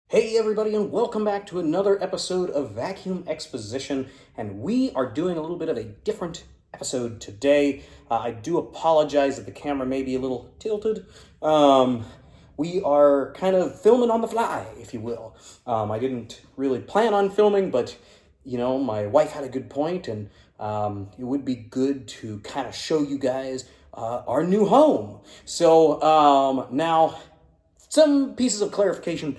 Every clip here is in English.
Hey everybody, and welcome back to another episode of Vacuum Exposition, and we are doing a little bit of a different episode today. I do apologize that the camera may be a little tilted. We are kind of filming on the fly, if you will. I didn't really plan on filming, but my wife had a good point, and it would be good to kind of show you guys our new home. So now, some pieces of clarification.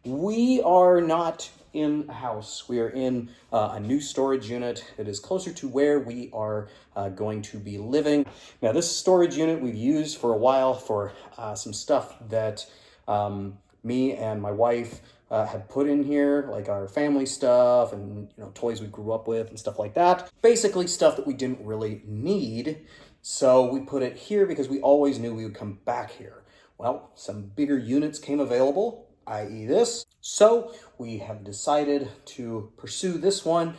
We are not in a house. We are in a new storage unit that is closer to where we are going to be living. Now, this storage unit we've used for a while for some stuff that me and my wife had put in here, like our family stuff and toys we grew up with and stuff like that. Basically, stuff that we didn't really need. So we put it here because we always knew we would come back here. Well, some bigger units came available, i.e. this. So we have decided to pursue this one.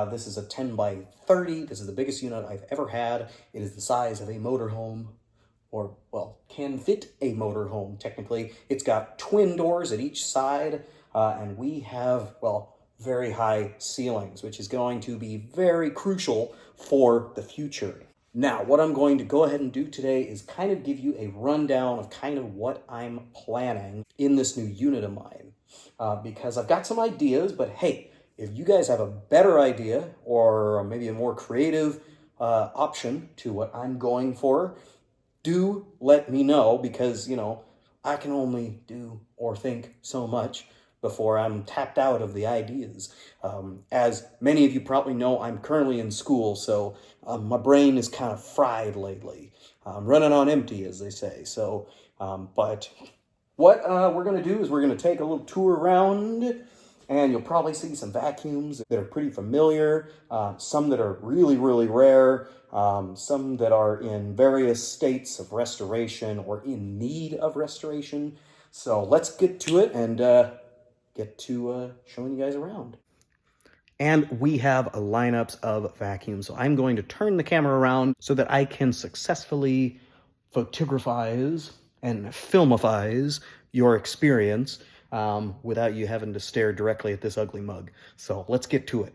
This is a 10 by 30. This is the biggest unit I've ever had. It is the size of a motorhome, or, well, can fit a motorhome, technically. It's got twin doors at each side, and we have, well, very high ceilings, which is going to be very crucial for the future. Now, what I'm going to go ahead and do today is kind of give you a rundown of kind of what I'm planning in this new unit of mine. Because I've got some ideas, but hey, if you guys have a better idea or maybe a more creative option to what I'm going for, do let me know because, I can only do or think so much before I'm tapped out of the ideas. As many of you probably know, I'm currently in school, so my brain is kind of fried lately. I'm running on empty, as they say. So, but what we're going to do is we're going to take a little tour around, and you'll probably see some vacuums that are pretty familiar, some that are really, really rare, some that are in various states of restoration or in need of restoration. So let's get to it and get to showing you guys around. And we have lineups of vacuums. So I'm going to turn the camera around so that I can successfully photographize and filmifies your experience without you having to stare directly at this ugly mug. So let's get to it.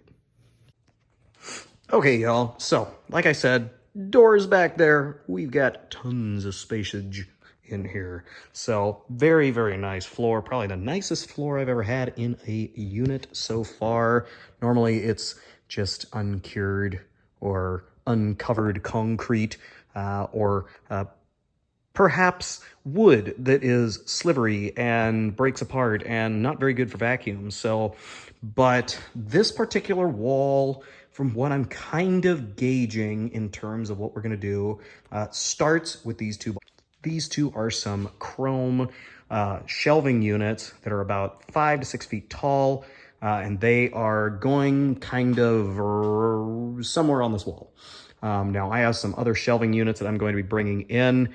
Okay, y'all. So, like I said, doors back there. We've got tons of spacage in here. So very, very nice floor. Probably the nicest floor I've ever had in a unit so far. Normally it's just uncured or uncovered concrete or perhaps wood that is slivery and breaks apart and not very good for vacuums. So, but this particular wall, from what I'm kind of gauging in terms of what we're going to do, starts with these two. These two are some chrome shelving units that are about 5 to 6 feet tall, and they are going kind of somewhere on this wall. Now, I have some other shelving units that I'm going to be bringing in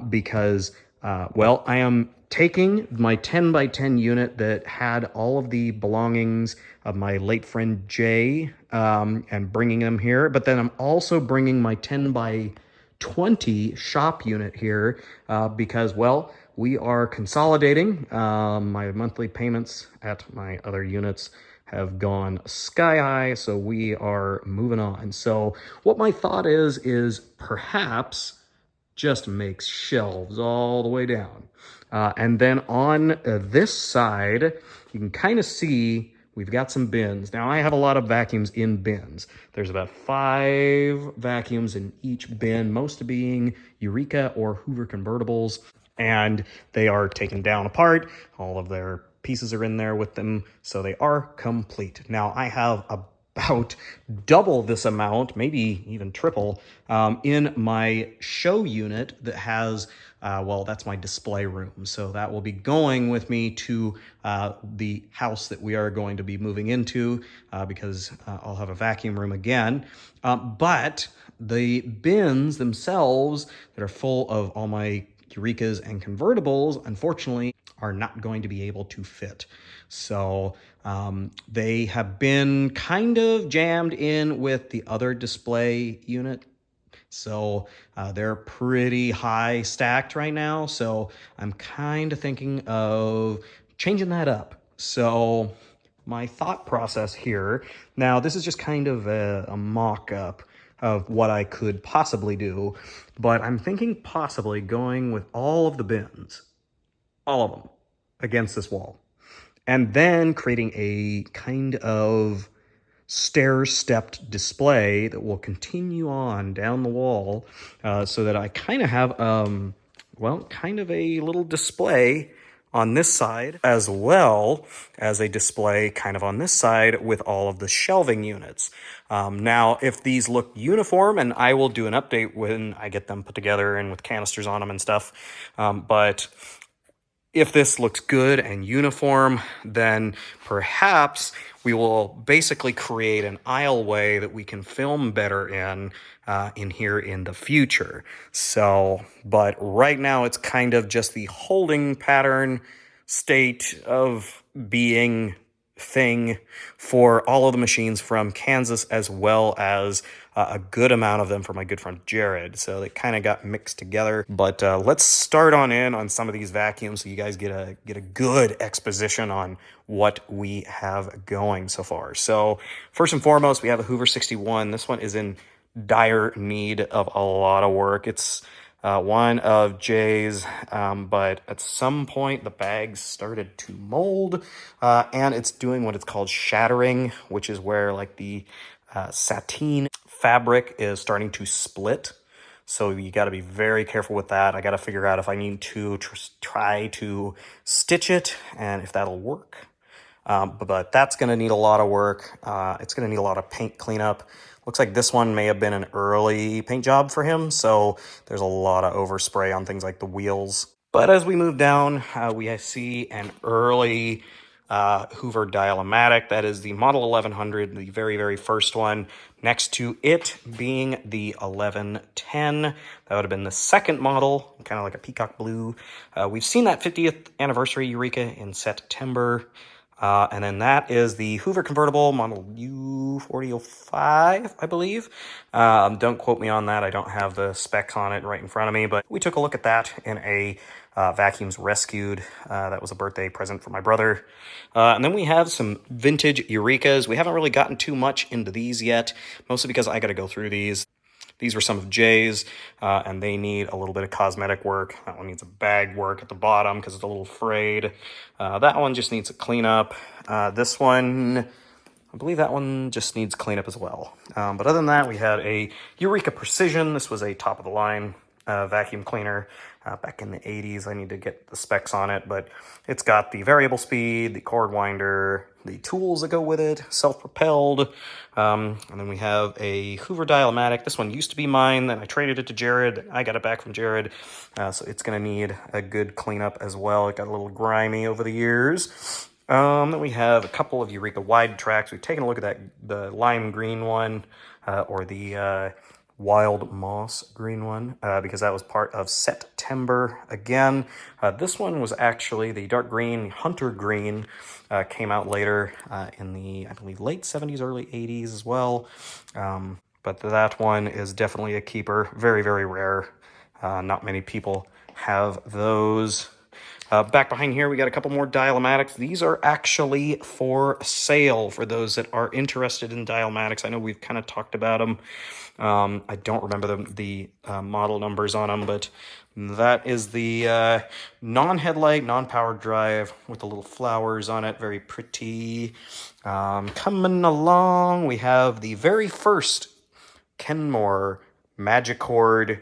because, well, I am taking my 10 by 10 unit that had all of the belongings of my late friend Jay and bringing them here. But then I'm also bringing my 10 by 20 shop unit here because, well, we are consolidating. My monthly payments at my other units have gone sky high, so we are moving on. So what my thought is perhaps just makes shelves all the way down. And then on this side, you can kind of see we've got some bins. Now, I have a lot of vacuums in bins. There's about 5 vacuums in each bin, most being Eureka or Hoover convertibles, and they are taken down apart. All of their pieces are in there with them, so they are complete. Now, I have about double this amount, maybe even triple, in my show unit that has, well, that's my display room. So that will be going with me to the house that we are going to be moving into because I'll have a vacuum room again. But the bins themselves that are full of all my Eurekas and convertibles, unfortunately, are not going to be able to fit. So they have been kind of jammed in with the other display unit. So they're pretty high stacked right now. So I'm kind of thinking of changing that up. So my thought process here, now this is just kind of a mock-up of what I could possibly do, but I'm thinking possibly going with all of the bins, all of them, against this wall, and then creating a kind of stair-stepped display that will continue on down the wall, so that I kind of have, well, kind of a little display on this side, as well as a display kind of on this side with all of the shelving units. Now, if these look uniform, and I will do an update when I get them put together and with canisters on them and stuff, but if this looks good and uniform, then perhaps we will basically create an aisleway that we can film better in here in the future. So, but right now it's kind of just the holding pattern state of being thing for all of the machines from Kansas, as well as a good amount of them for my good friend Jared. So they kind of got mixed together. But let's start on in on some of these vacuums so you guys get a good exposition on what we have going so far. So first and foremost, we have a Hoover 61. This one is in dire need of a lot of work. It's one of Jay's, but at some point the bags started to mold, and it's doing what it's called shattering, which is where like the sateen fabric is starting to split. So you got to be very careful with that. I got to figure out if I need to try to stitch it and if that'll work. But that's going to need a lot of work. It's going to need a lot of paint cleanup. Looks like this one may have been an early paint job for him, so there's a lot of overspray on things like the wheels. But as we move down, we see an early Hoover Dial-O-Matic. That is the Model 1100, the very, very first one. Next to it being the 1110. That would have been the second model, kind of like a peacock blue. We've seen that 50th anniversary Eureka in September. And then that is the Hoover convertible model U4005, I believe. Don't quote me on that. I don't have the specs on it right in front of me, but we took a look at that in a Vacuums Rescued. That was a birthday present for my brother. And then we have some vintage Eurekas. We haven't really gotten too much into these yet, mostly because I got to go through these. These were some of Jay's, and they need a little bit of cosmetic work. That one needs a bag work at the bottom because it's a little frayed. That one just needs a cleanup. This one, I believe that one just needs cleanup as well. But other than that, we had a Eureka Precision. This was a top-of-the-line vacuum cleaner back in the 80s. I need to get the specs on it, but it's got the variable speed, the cord winder, the tools that go with it, self-propelled. And then we have a Hoover Dial-O-Matic. This one used to be mine, then I traded it to Jared. I got it back from Jared, so it's going to need a good cleanup as well. It got a little grimy over the years. Then we have a couple of Eureka wide tracks. We've taken a look at the lime green one, or the wild moss green one, because that was part of September again. This one was actually the dark green, hunter green, came out later in the, I believe, late 70s, early 80s as well. But that one is definitely a keeper. Very, very rare. Not many people have those. Back behind here, we got a couple more Dial-O-Matics. These are actually for sale for those that are interested in Dial-O-Matics. I know we've kind of talked about them. I don't remember the model numbers on them, but that is the non-headlight, non-powered drive with the little flowers on it. Very pretty. Coming along, we have the very first Kenmore Magicord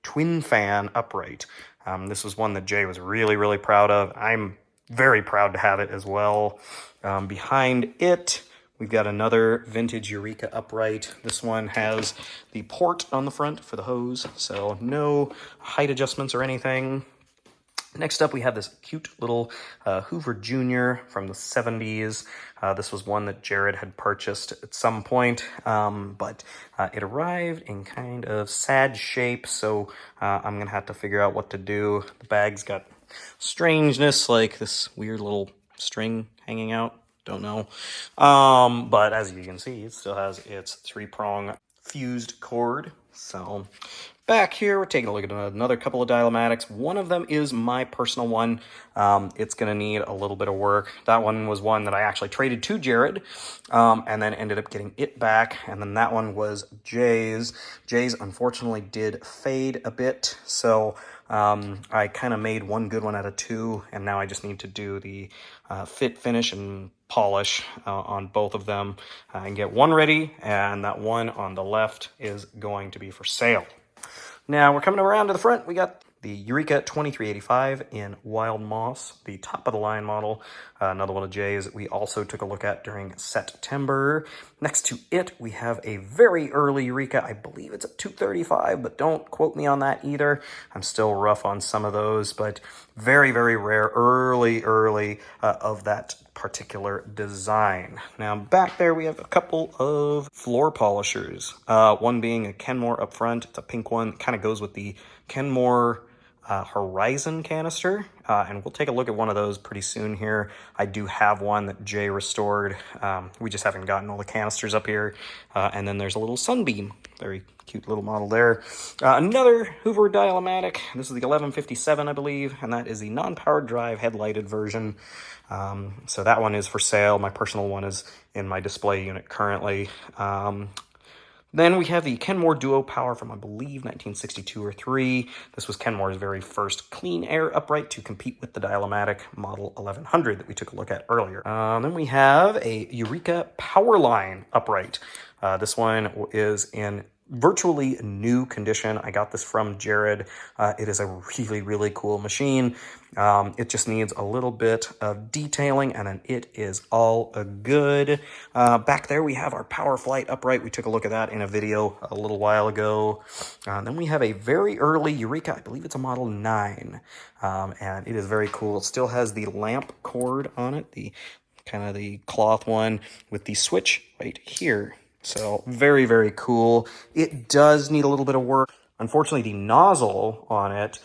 twin fan upright. This was one that Jay was really, really proud of. I'm very proud to have it as well. Behind it, we've got another vintage Eureka upright. This one has the port on the front for the hose, so no height adjustments or anything. Next up, we have this cute little Hoover Junior from the 70s. This was one that Jared had purchased at some point, but it arrived in kind of sad shape, so I'm going to have to figure out what to do. The bag's got strangeness, like this weird little string hanging out. Don't know. But as you can see, it still has its 3-prong fused cord, so Back here, we're taking a look at another couple of dial-o-matics. One of them is my personal one. It's going to need a little bit of work. That one was one that I actually traded to Jared, and then ended up getting it back. And then that one was Jay's. Jay's unfortunately did fade a bit, so I kind of made one good one out of two, and now I just need to do the fit, finish, and polish on both of them and get one ready, and that one on the left is going to be for sale. Now we're coming around to the front. We got the Eureka 2385 in Wild Moss, the top of the line model. Another one of Jay's that we also took a look at during September. Next to it, we have a very early Eureka. I believe it's a 235, but don't quote me on that either. I'm still rough on some of those, but very, very rare early of that particular design. Now back there we have a couple of floor polishers. One being a Kenmore up front. It's a pink one. Kind of goes with the Kenmore Horizon canister, and we'll take a look at one of those pretty soon here. I do have one that Jay restored. We just haven't gotten all the canisters up here. And then there's a little Sunbeam. Very cute little model there. Another Hoover dial-o-matic. This is the 1157, I believe, and that is the non-powered drive headlighted version. So that one is for sale. My personal one is in my display unit currently. Then we have the Kenmore Duo Power from, I believe, 1962 or 3. This was Kenmore's very first clean air upright to compete with the dial-o-matic Model 1100 that we took a look at earlier. Then we have a Eureka Powerline upright. This one is in virtually new condition. I got this from Jared. It is a really cool machine. It just needs a little bit of detailing, and then it is all good. Back there we have our Power Flight upright. We took a look at that in a video a little while ago. Then we have a very early Eureka. I believe it's a Model 9, and it is very cool. It still has the lamp cord on it, the kind of the cloth one with the switch right here. So very cool. It does need a little bit of work. Unfortunately, the nozzle on it,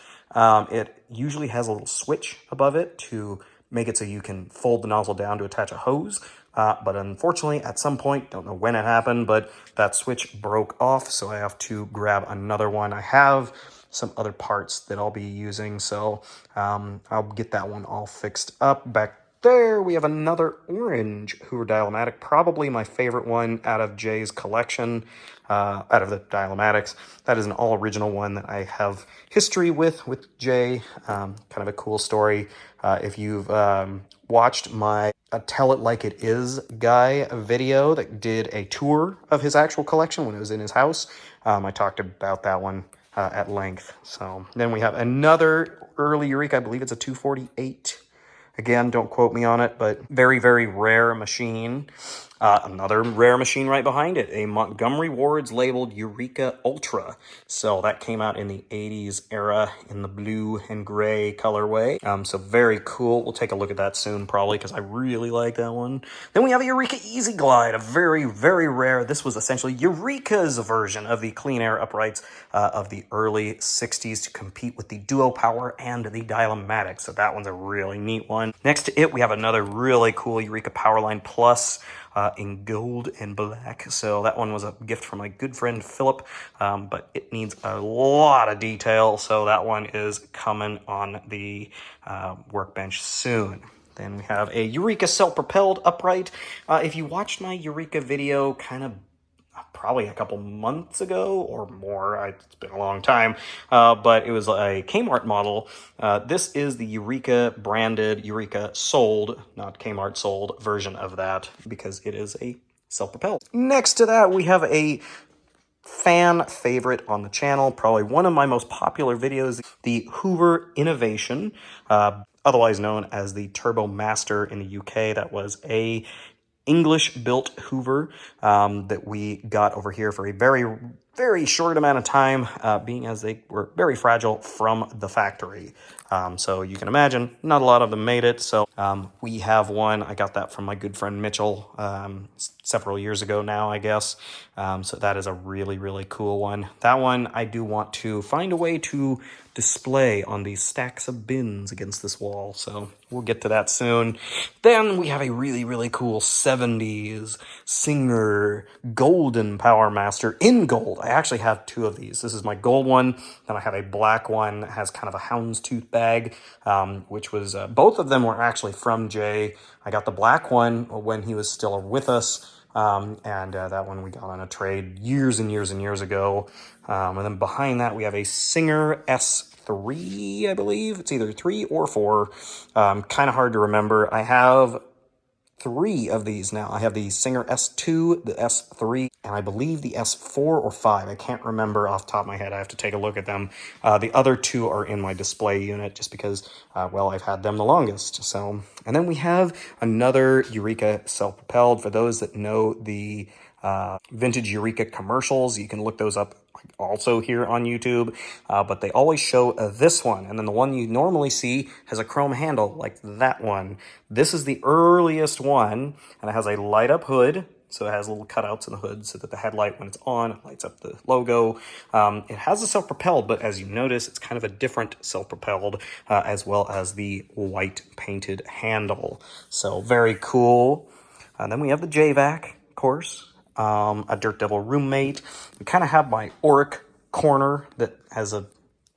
it usually has a little switch above it to make it so you can fold the nozzle down to attach a hose. But unfortunately, at some point, don't know when it happened, but that switch broke off, so I have to grab another one. I have some other parts that I'll be using, so I'll get that one all fixed up. Back there we have another orange Hoover dial-o-matic, probably my favorite one out of Jay's collection, out of the dial-o-matics. That is an all original one that I have history with Jay. Kind of a cool story. If you've watched my Tell It Like It Is guy video that did a tour of his actual collection when it was in his house, I talked about that one at length. So then we have another early Eureka. I believe it's a 248. Again, don't quote me on it, but very rare machine. Another rare machine right behind it, a Montgomery Ward's labeled Eureka Ultra. So that came out in the 80s era in the blue and gray colorway. So very cool. We'll take a look at that soon probably because I really like that one. Then we have a Eureka Easy Glide, a very rare. This was essentially Eureka's version of the clean air uprights of the early 60s to compete with the Duo Power and the dial-o-matic. So that one's a really neat one. Next to it, we have another really cool Eureka Powerline Plus in gold and black. So that one was a gift from my good friend Philip, but it needs a lot of detail. So that one is coming on the workbench soon. Then we have a Eureka self-propelled upright. If you watched my Eureka video kind of probably a couple months ago or more, it's been a long time, but it was a Kmart model. This is the Eureka branded, Eureka sold, not Kmart sold version of that because it is a self-propelled. Next to that, we have a fan favorite on the channel, probably one of my most popular videos, the Hoover Innovation, otherwise known as the Turbo Master in the UK. That was a English-built Hoover that we got over here for a very short amount of time, being as they were very fragile from the factory. So you can imagine, not a lot of them made it. So we have one. I got that from my good friend Mitchell several years ago now, I guess. So that is a really cool one. That one I do want to find a way to display on these stacks of bins against this wall. So we'll get to that soon. Then we have a really cool 70s Singer Golden Power Master in gold. I actually have two of these. This is my gold one, and I have a black one that has kind of a houndstooth bag, which was, both of them were actually from Jay. I got the black one when he was still with us, and that one we got on a trade years and years and years ago. And then behind that, we have a Singer S3, I believe. It's either 3 or 4. Kind of hard to remember. I have 3 of these now. I have the Singer S2, the S3, and I believe the S4 or 5. I can't remember off the top of my head. I have to take a look at them. The other 2 are in my display unit just because, well, I've had them the longest. So, and then we have another Eureka self-propelled. For those that know the vintage Eureka commercials, you can look those up also here on YouTube, but they always show this one, and then the one you normally see has a chrome handle like that one. This is the earliest one, and it has a light up hood, so it has little cutouts in the hood so that the headlight, when it's on, lights up the logo. It has a self-propelled, but as you notice, it's kind of a different self-propelled, as well as the white painted handle. So very cool. And then we have the JVac, of course. A Dirt Devil roommate. We kind of have my Auric corner that has a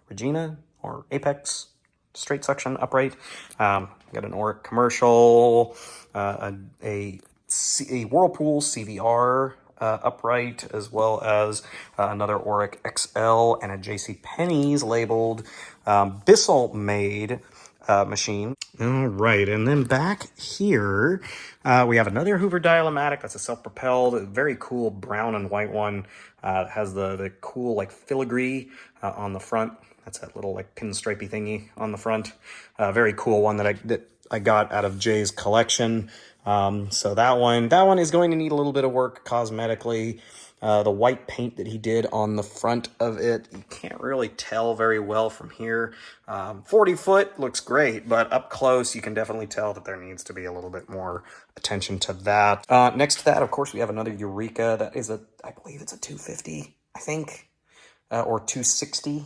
Regina or Apex straight suction upright. Got an Auric commercial, a Whirlpool CVR upright, as well as another Auric XL and a JCPenney's labeled Bissell made machine. All right, and then back here, we have another Hoover Dial-O-Matic. That's a self-propelled, very cool brown and white one. It has the cool like filigree on the front. That's that little like pinstripey thingy on the front. Very cool one that I got out of Jay's collection. So that one is going to need a little bit of work cosmetically. The white paint that he did on the front of it, you can't really tell very well from here. 40 foot looks great, but up close you can definitely tell that there needs to be a little bit more attention to that. Next to that, of course, we have another Eureka. That is I believe it's a 250, I think, or 260.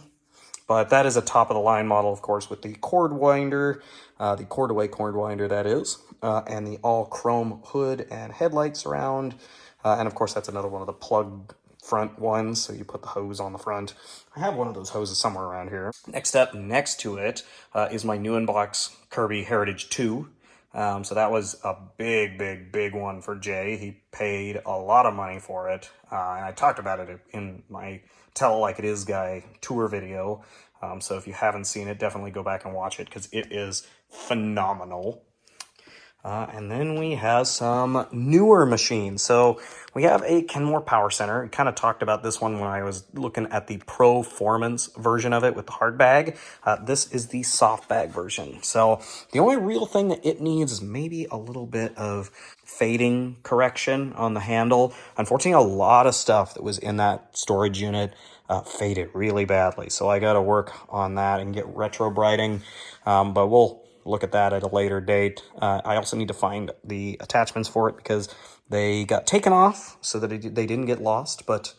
But that is a top-of-the-line model, of course, with the cord winder, the cord-away cord winder, that is, and the all-chrome hood and headlights around. And, of course, that's another one of the plug front ones, so you put the hose on the front. I have one of those hoses somewhere around here. Next up, next to it, is my new in-box Kirby Heritage 2. So that was a big one for Jay. He paid a lot of money for it, and I talked about it in my Tell It Like It Is guy tour video. So if you haven't seen it, definitely go back and watch it because it is phenomenal. And then we have some newer machines. So we have a Kenmore Power Center. I kind of talked about this one when I was looking at the Performance version of it with the hard bag. This is the soft bag version. So the only real thing that it needs is maybe a little bit of fading correction on the handle. Unfortunately, a lot of stuff that was in that storage unit faded really badly. So I got to work on that and get retro brighting. But we'll look at that at a later date. I also need to find the attachments for it because they got taken off so that they didn't get lost, but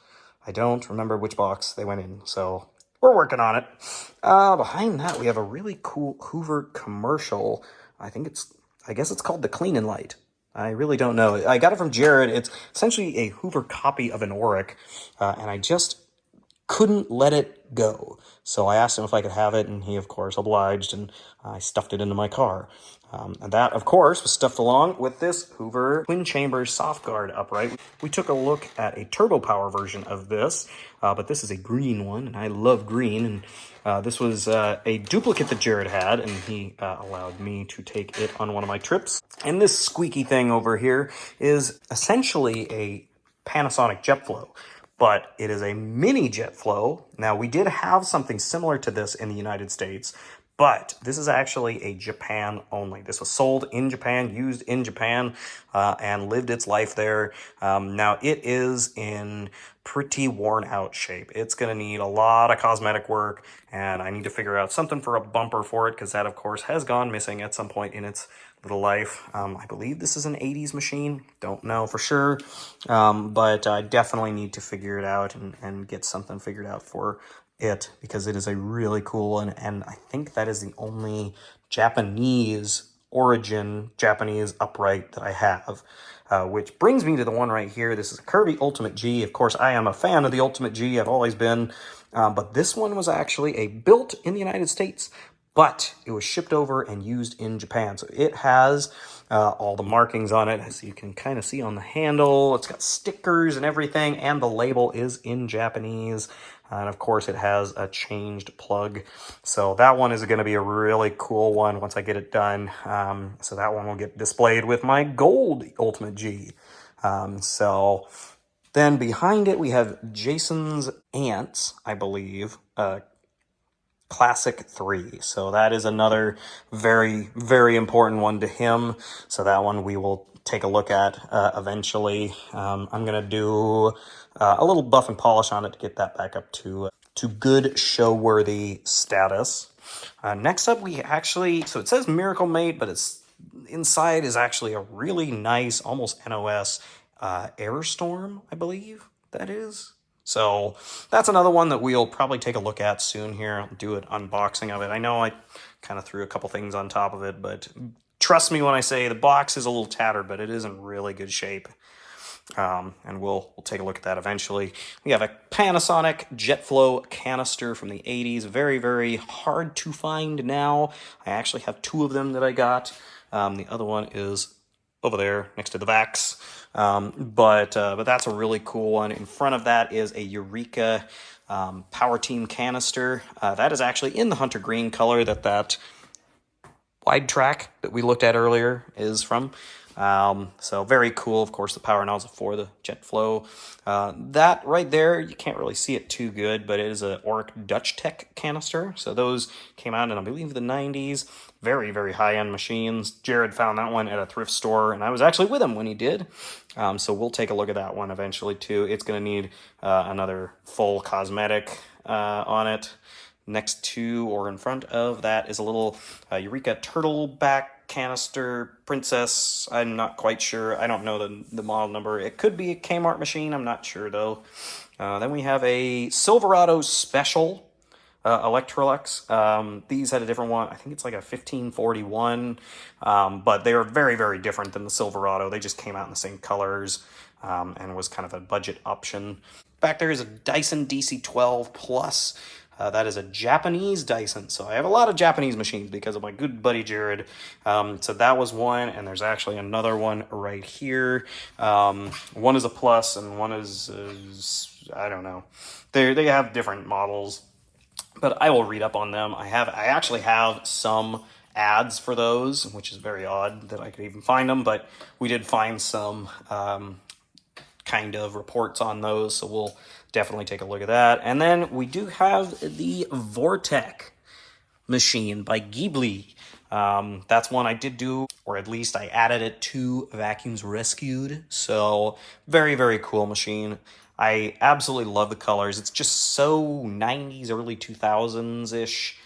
I don't remember which box they went in, so we're working on it. Behind that, we have a really cool Hoover commercial. I guess it's called the Clean and Light. I really don't know. I got it from Jared. It's essentially a Hoover copy of an Auric, and I just couldn't let it go. So I asked him if I could have it, and he, of course, obliged, and I stuffed it into my car. And that, of course, was stuffed along with this Hoover Twin Chamber Soft Guard upright. We took a look at a turbo power version of this, but this is a green one, and I love green. And this was a duplicate that Jared had, and he allowed me to take it on one of my trips. And this squeaky thing over here is essentially a Panasonic JetFlow, but it is a mini JetFlow. Now, we did have something similar to this in the United States, but this is actually a Japan only. This was sold in Japan, used in Japan, and lived its life there. Now, it is in pretty worn out shape. It's going to need a lot of cosmetic work, and I need to figure out something for a bumper for it, because that, of course, has gone missing at some point in its little life. I believe this is an 80s machine. Don't know for sure, but I definitely need to figure it out and get something figured out for it, because it is a really cool one, and I think that is the only Japanese origin Japanese upright that I have. which brings me to the one right here. This is a Kirby Ultimate G. Of course, I am a fan of the Ultimate G. I've always been. But this one was actually built in the United States, but it was shipped over and used in Japan. So it has all the markings on it, as you can kind of see on the handle. It's got stickers and everything, and the label is in Japanese. And of course, it has a changed plug. So that one is going to be a really cool one once I get it done. So that one will get displayed with my gold Ultimate G. So then behind it, we have Jason's Ants, I believe, Classic 3. So that is another very, very important one to him. So that one we will take a look at eventually. I'm going to do a little buff and polish on it to get that back up to good show-worthy status. Next up, we actually, so it says Miracle Mate, but it's inside is actually a really nice, almost NOS Airstorm, I believe that is. So that's another one that we'll probably take a look at soon here. I'll do an unboxing of it. I know I kind of threw a couple things on top of it, but trust me when I say the box is a little tattered, but it is in really good shape. And we'll take a look at that eventually. We have a Panasonic JetFlow canister from the 80s. Very, very hard to find now. I actually have two of them that I got. The other one is over there next to the Vax. But that's a really cool one. In front of that is a Eureka Power Team canister. That is actually in the Hunter Green color that wide track that we looked at earlier is from. So very cool. Of course, the power nozzle for the JetFlow. That right there, you can't really see it too good, but it is a Oric Dutch Tech canister. So those came out in, I believe, the 90s. Very, very high-end machines. Jared found that one at a thrift store, and I was actually with him when he did. So we'll take a look at that one eventually, too. It's going to need another full cosmetic on it. Next to or in front of that is a little Eureka Turtleback canister Princess. I'm not quite sure. I don't know the model number. It could be a Kmart machine. I'm not sure, though. Then we have a Silverado Special Electrolux. These had a different one. I think it's like a 1541, but they are very, very different than the Silverado. They just came out in the same colors and was kind of a budget option. Back there is a Dyson DC-12 Plus. That is a Japanese Dyson. So I have a lot of Japanese machines because of my good buddy Jared. So that was one, and there's actually another one right here. One is a Plus, and one is I don't know. They have different models, but I will read up on them. I actually have some ads for those, which is very odd that I could even find them, but we did find some kind of reports on those, so we'll definitely take a look at that. And then we do have the Vortec machine by Ghibli. That's one I did do, or at least I added it to Vacuums Rescued. So very, very cool machine. I absolutely love the colors. It's just so 90s, early 2000s-ish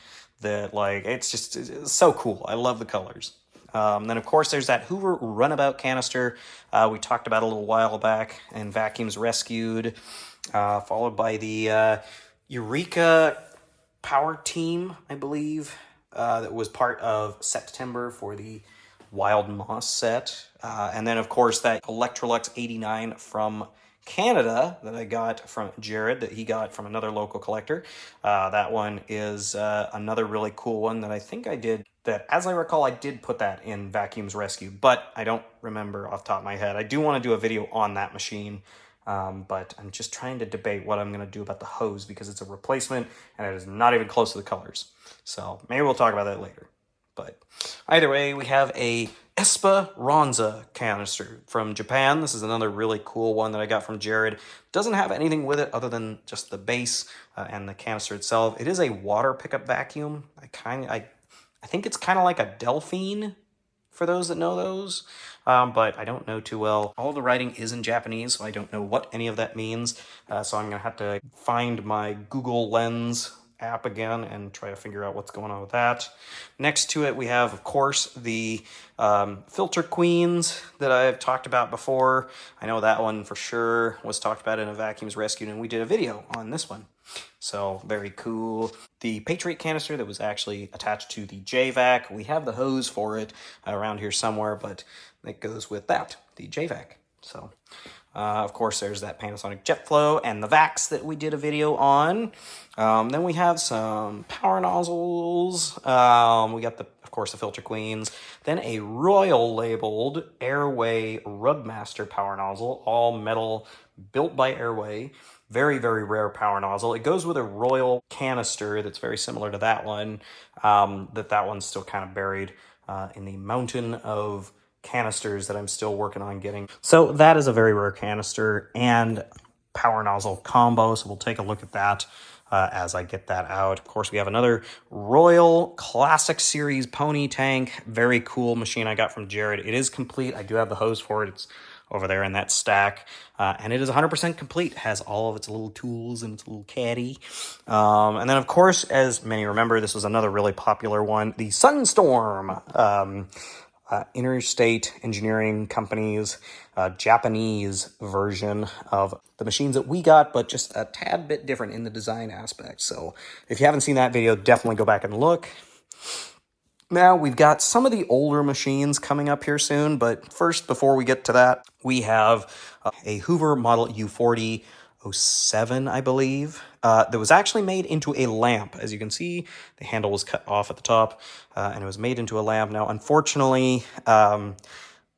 that, like, it's so cool. I love the colors. Then, of course, there's that Hoover Runabout canister we talked about a little while back in Vacuums Rescued, followed by the Eureka Power Team, I believe, that was part of September for the Wild Moss set. And then, of course, that Electrolux 89 from Canada that I got from Jared, that he got from another local collector. That one is another really cool one that I think I did, that as I recall, I did put that in Vacuums Rescue, but I don't remember off the top of my head. I do want to do a video on that machine, but I'm just trying to debate what I'm going to do about the hose because it's a replacement and it is not even close to the colors. So maybe we'll talk about that later. But either way, we have a Esperanza canister from Japan. This is another really cool one that I got from Jared. Doesn't have anything with it other than just the base and the canister itself. It is a water pickup vacuum. I think it's kind of like a Delphine, for those that know those, but I don't know too well. All the writing is in Japanese, so I don't know what any of that means. So I'm going to have to find my Google Lens app again and try to figure out what's going on with that. Next to it, we have, of course, the Filter Queens that I've talked about before. I know that one for sure was talked about in a Vacuums Rescued, and we did a video on this one. So very cool. The Patriot canister that was actually attached to the JVac. We have the hose for it around here somewhere, but it goes with that. the JVac. So, of course, there's that Panasonic JetFlow and the Vacs that we did a video on. Then we have some power nozzles. We got, of course, the Filter Queens. Then a Royal labeled Airway Rubmaster power nozzle, all metal, built by Airway. Very, very rare power nozzle. It goes with a Royal canister that's very similar to that one. That one's still kind of buried in the mountain of canisters that I'm still working on getting. So that is a very rare canister and power nozzle combo. So we'll take a look at that as I get that out. Of course, we have another Royal Classic Series pony tank. Very cool machine I got from Jared. It is complete. I do have the hose for it. It's over there in that stack. And it is 100% complete. It has all of its little tools and its little caddy. And then, of course, as many remember, this was another really popular one, the Sunstorm. Interstate Engineering Company's Japanese version of the machines that we got, but just a tad bit different in the design aspect. So if you haven't seen that video, definitely go back and look. Now, we've got some of the older machines coming up here soon, but first, before we get to that, we have a Hoover Model U4007, I believe, that was actually made into a lamp. As you can see, the handle was cut off at the top, and it was made into a lamp. Now, unfortunately,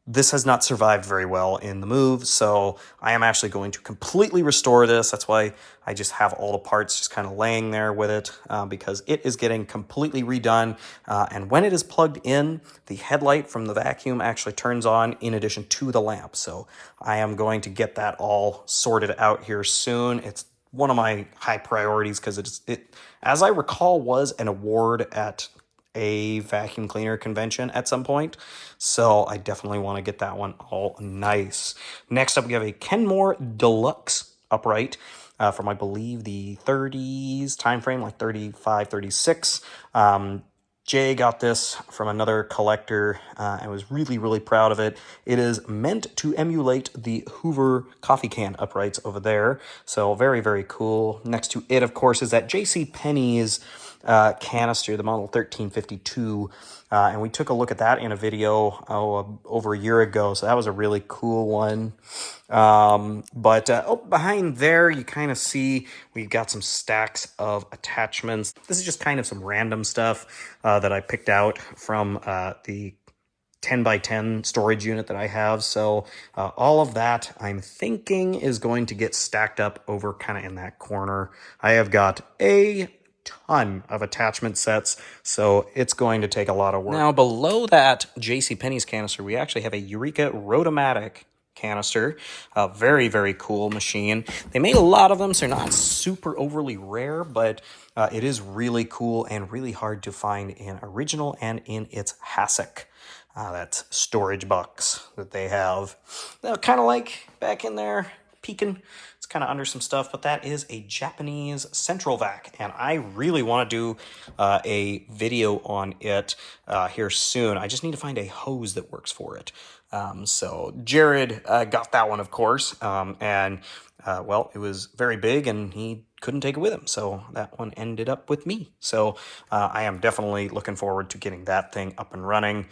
this has not survived very well in the move, so I am actually going to completely restore this. That's why I just have all the parts just kind of laying there with it, because it is getting completely redone. And when it is plugged in, the headlight from the vacuum actually turns on in addition to the lamp. So I am going to get that all sorted out here soon. It's one of my high priorities because it, as I recall, was an award at a vacuum cleaner convention at some point. So I definitely want to get that one all nice. Next up, we have a Kenmore Deluxe upright from, I believe, the 30s time frame, like 35, 36. Jay got this from another collector and was really, really proud of it. It is meant to emulate the Hoover coffee can uprights over there. So very, very cool. Next to it, of course, is that JCPenney's canister, the model 1352. And we took a look at that in a video over a year ago. So that was a really cool one. Behind there, you kind of see we've got some stacks of attachments. This is just kind of some random stuff that I picked out from the 10 by 10 storage unit that I have. So all of that I'm thinking is going to get stacked up over kind of in that corner. I have got a ton of attachment sets, so it's going to take a lot of work. Now, below that JCPenney's canister, we actually have a Eureka Rotomatic canister. A very, very cool machine. They made a lot of them, so they're not super overly rare, but it is really cool and really hard to find in original and in its HASSIC. That storage box that they have. Kind of like back in there, peeking. It's kind of under some stuff, but that is a Japanese central vac, and I really want to do a video on it here soon. I just need to find a hose that works for it. So Jared got that one, of course, well, it was very big, and he couldn't take it with him, so that one ended up with me. So I am definitely looking forward to getting that thing up and running,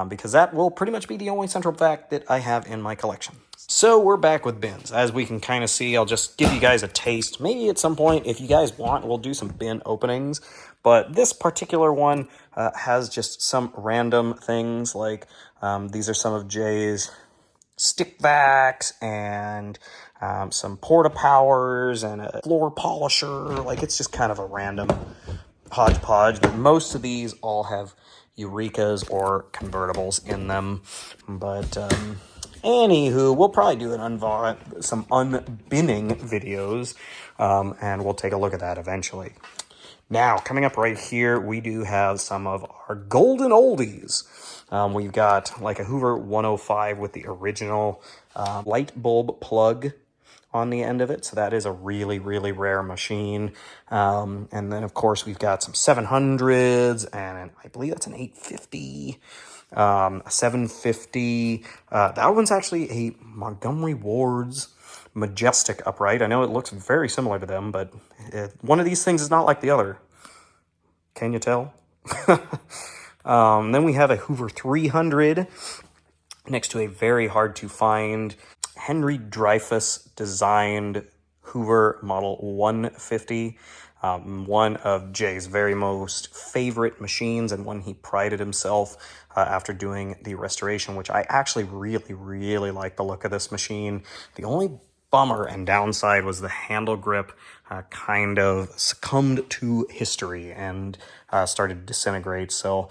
because that will pretty much be the only central vac that I have in my collection. So we're back with bins. As we can kind of see, I'll just give you guys a taste. Maybe at some point, if you guys want, we'll do some bin openings. But this particular one has just some random things, like these are some of Jay's stick vacs and some porta powers and a floor polisher. Like, it's just kind of a random hodgepodge, but most of these all have Eurekas or convertibles in them. But anywho, we'll probably do some unbinning videos, and we'll take a look at that eventually. Now, coming up right here, we do have some of our golden oldies. We've got like a Hoover 105 with the original light bulb plug on the end of it. So that is a really, really rare machine. And then, of course, we've got some 700s, and I believe that's an 850. A 750. That one's actually a Montgomery Ward's Majestic upright. I know it looks very similar to them, but one of these things is not like the other. Can you tell? Then we have a Hoover 300. next to a very hard to find Henry Dreyfuss designed Hoover Model 150. One of Jay's very most favorite machines, and one he prided himself after doing the restoration, which I actually really like the look of this machine. The only bummer and downside was the handle grip kind of succumbed to history and started to disintegrate. So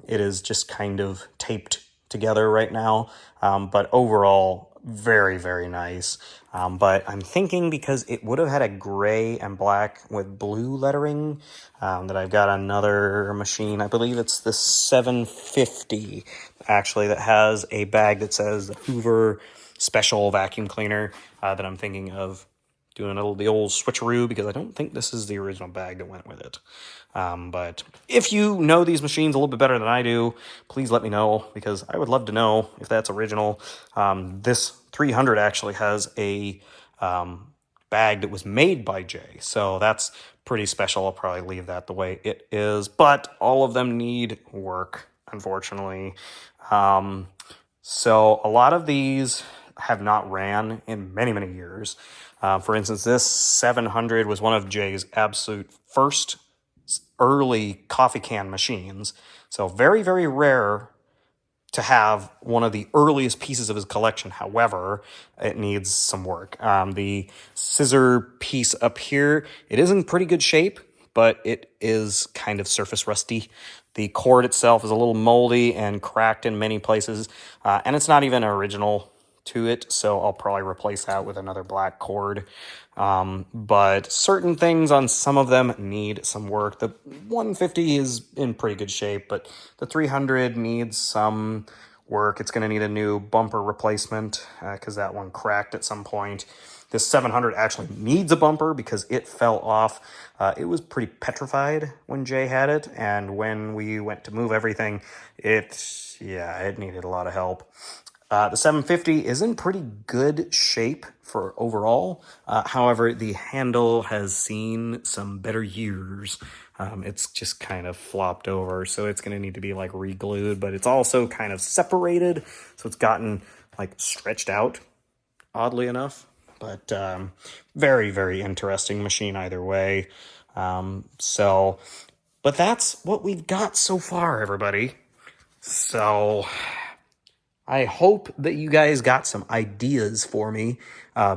it is just kind of taped together right now. But overall, very nice. But I'm thinking because it would have had a gray and black with blue lettering, that I've got another machine. I believe it's the 750 actually, that has a bag that says Hoover Special Vacuum Cleaner, that I'm thinking of doing the old switcheroo, because I don't think this is the original bag that went with it. But if you know these machines a little bit better than I do, please let me know, because I would love to know if that's original. This 300 actually has a bag that was made by Jay, so that's pretty special. I'll probably leave that the way it is, but all of them need work, unfortunately. So a lot of these have not ran in many years. For instance, this 700 was one of Jay's absolute first early coffee can machines. So very rare to have one of the earliest pieces of his collection. However, it needs some work. The scissor piece up here, it is in pretty good shape, but it is kind of surface rusty. The cord itself is a little moldy and cracked in many places, and it's not even original to it, so I'll probably replace that with another black cord. But certain things on some of them need some work. The 150 is in pretty good shape, but the 300 needs some work. It's going to need a new bumper replacement because that one cracked at some point. This 700 actually needs a bumper because it fell off. It was pretty petrified when Jay had it, and when we went to move everything, it needed a lot of help. The 750 is in pretty good shape for overall. However, the handle has seen some better years. It's just kind of flopped over, so it's going to need to be like re-glued, but it's also kind of separated, so it's gotten like stretched out, oddly enough. But very interesting machine either way. But that's what we've got so far, everybody. So I hope that you guys got some ideas for me,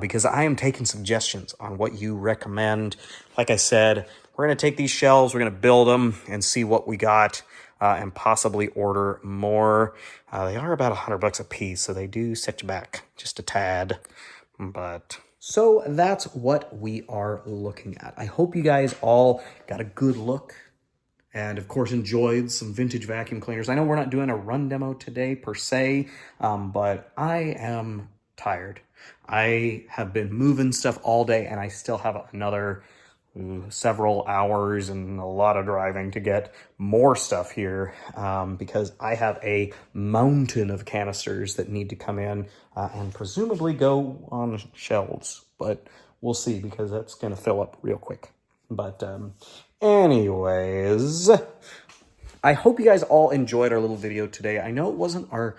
because I am taking suggestions on what you recommend. Like I said, we're going to take these shelves, we're going to build them and see what we got, and possibly order more. They are about $100 a piece, so they do set you back just a tad. But so that's what we are looking at. I hope you guys all got a good look and of course enjoyed some vintage vacuum cleaners. I know we're not doing a run demo today per se, but I am tired. I have been moving stuff all day, and I still have another several hours and a lot of driving to get more stuff here, because I have a mountain of canisters that need to come in and presumably go on shelves, but we'll see, because that's going to fill up real quick. But anyways, I hope you guys all enjoyed our little video today. I know it wasn't our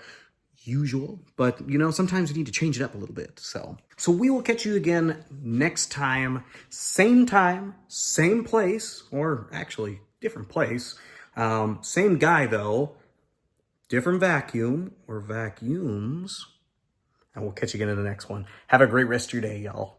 usual, but you know, sometimes you need to change it up a little bit. So we will catch you again next time, same place, or actually different place. Same guy though, different vacuum or vacuums. And we'll catch you again in the next one. Have a great rest of your day, y'all.